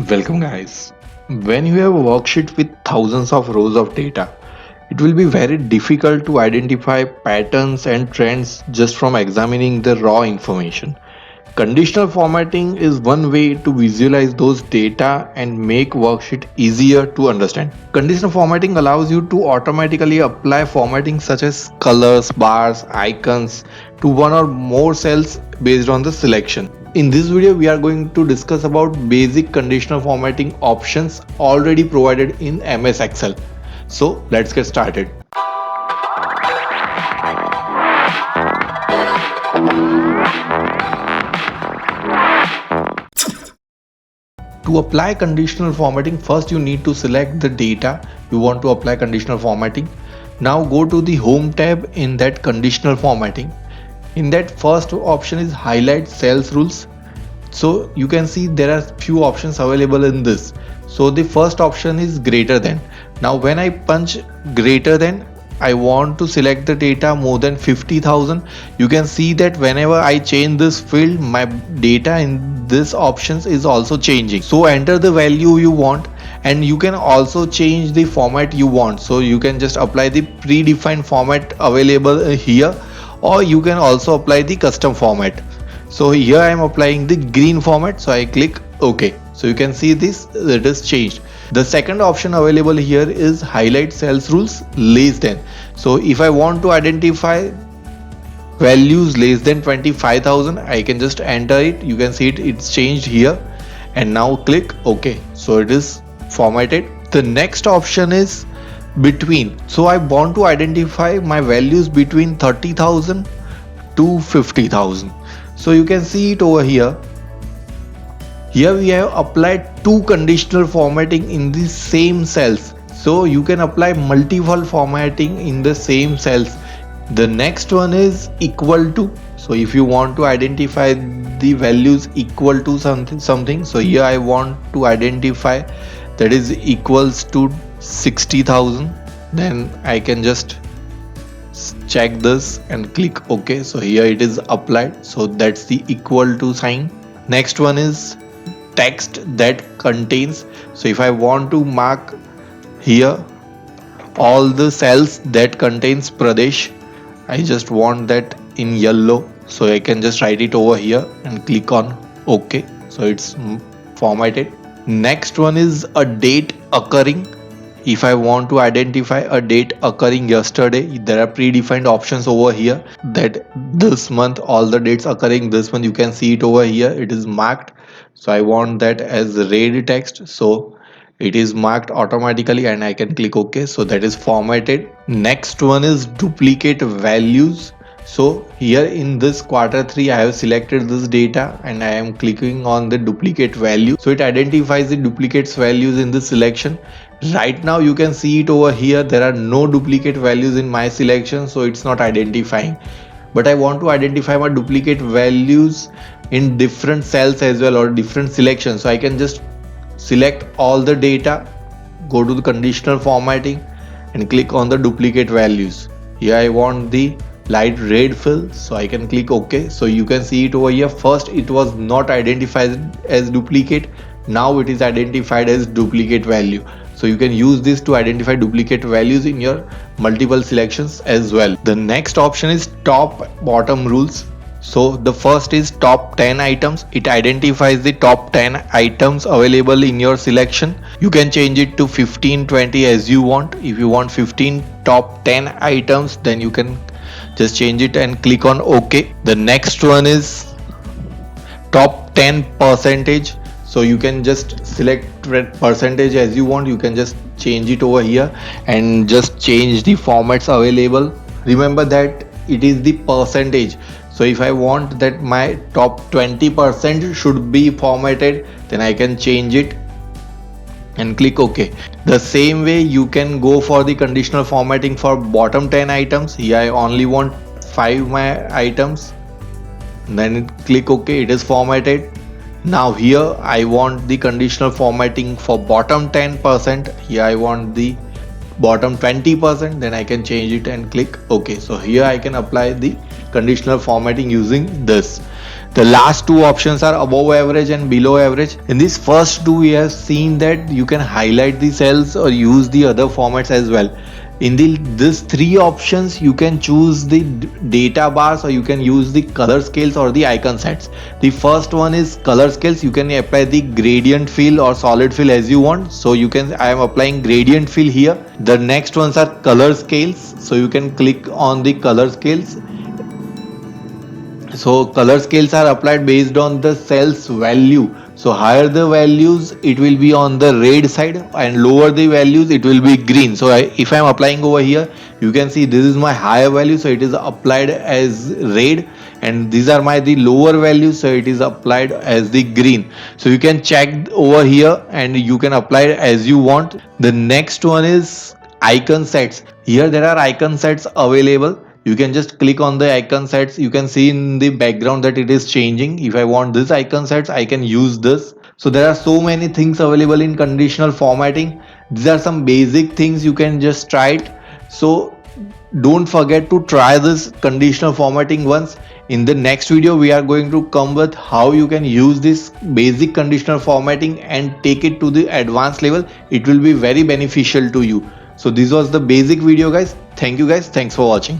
Welcome, guys. When you have a worksheet with thousands of rows of data, it will be very difficult to identify patterns and trends just from examining the raw information. Conditional formatting is one way to visualize those data and make worksheet easier to understand. Conditional formatting allows you to automatically apply formatting such as colors, bars, icons to one or more cells based on the selection. In this video, we are going to discuss about basic conditional formatting options already provided in MS Excel. So let's get started. To apply conditional formatting, first you need to select the data you want to apply conditional formatting. Now go to the home tab in that conditional formatting. In that first option is highlight cells rules. So you can see there are few options available in this. So the first option is greater than. Now when I punch greater than, I want to select the data more than 50,000. You can see that whenever I change this field, my data in this options is also changing. So enter the value you want, and you can also change the format you want. So you can just apply the predefined format available here, or you can also apply the custom format. So here I am applying the green format, so I click OK. So you can see this, it is changed. The second option available here is highlight cells rules less than. So if I want to identify values less than 25,000, I can just enter it. You can see it's changed here, and now click OK. So it is formatted. The next option is between. So I want to identify my values between 30,000 to 50,000. So you can see it over here. Here we have applied two conditional formatting in the same cells. So you can apply multiple formatting in the same cells. The next one is equal to. So if you want to identify the values equal to something, so here I want to identify that is equals to 60,000. Then I can just check this and click OK. So here it is applied. So that's the equal to sign. Next one is text that contains. So if I want to mark here all the cells that contains Pradesh, I just want that in yellow. So I can just write it over here and click on OK. So it's formatted. Next one is a date occurring. If I want to identify a date occurring yesterday, there are predefined options over here that this month, all the dates occurring this month, you can see it over here. It is marked. So I want that as red text. So it is marked automatically and I can click OK. So that is formatted. Next one is duplicate values. So here in this quarter 3, I have selected this data and I am clicking on the duplicate value. So it identifies the duplicates values in the selection. Right now you can see it over here. There are no duplicate values in my selection, so it's not identifying. But I want to identify my duplicate values in different cells as well, or different selections. So I can just select all the data, go to the conditional formatting and click on the duplicate values. Here I want the light red fill, so I can click OK. So you can see it over here. First it was not identified as duplicate, now it is identified as duplicate value. So you can use this to identify duplicate values in your multiple selections as well. The next option is top bottom rules. So the first is top 10 items. It identifies the top 10 items available in your selection. You can change it to 15, 20 as you want. If you want 15 top 10 items, then you can just change it and click on OK. The next one is top 10 percentage. So you can just select percentage as you want. You can just change it over here and just change the formats available. Remember that it is the percentage. So if I want that my top 20% should be formatted, then I can change it and click OK. The same way you can go for the conditional formatting for bottom 10 items. Here I only want 5 my items, then click OK. It is formatted. Now here I want the conditional formatting for bottom 10%. Here I want the bottom 20%, then I can change it and click OK. So here I can apply the conditional formatting using this. The last two options are above average and below average. In these first two, we have seen that you can highlight the cells or use the other formats as well. In these three options, you can choose the data bars, or you can use the color scales or the icon sets. The first one is color scales. You can apply the gradient fill or solid fill as you want. So I am applying gradient fill here. The next ones are color scales. So you can click on the color scales. So color scales are applied based on the cell's value. So higher the values, it will be on the red side, and lower the values, it will be green. So if I am applying over here, you can see this is my higher value, so it is applied as red, and these are the lower values, so it is applied as the green. So you can check over here and you can apply it as you want. The next one is icon sets. Here there are icon sets available. You can just click on the icon sets. You can see in the background that it is changing. If I want this icon sets, I can use this. So there are so many things available in conditional formatting. These are some basic things, you can just try it. So don't forget to try this conditional formatting once. In the next video, we are going to come with how you can use this basic conditional formatting and take it to the advanced level. It will be very beneficial to you. So this was the basic video, guys. Thank you guys. Thanks for watching.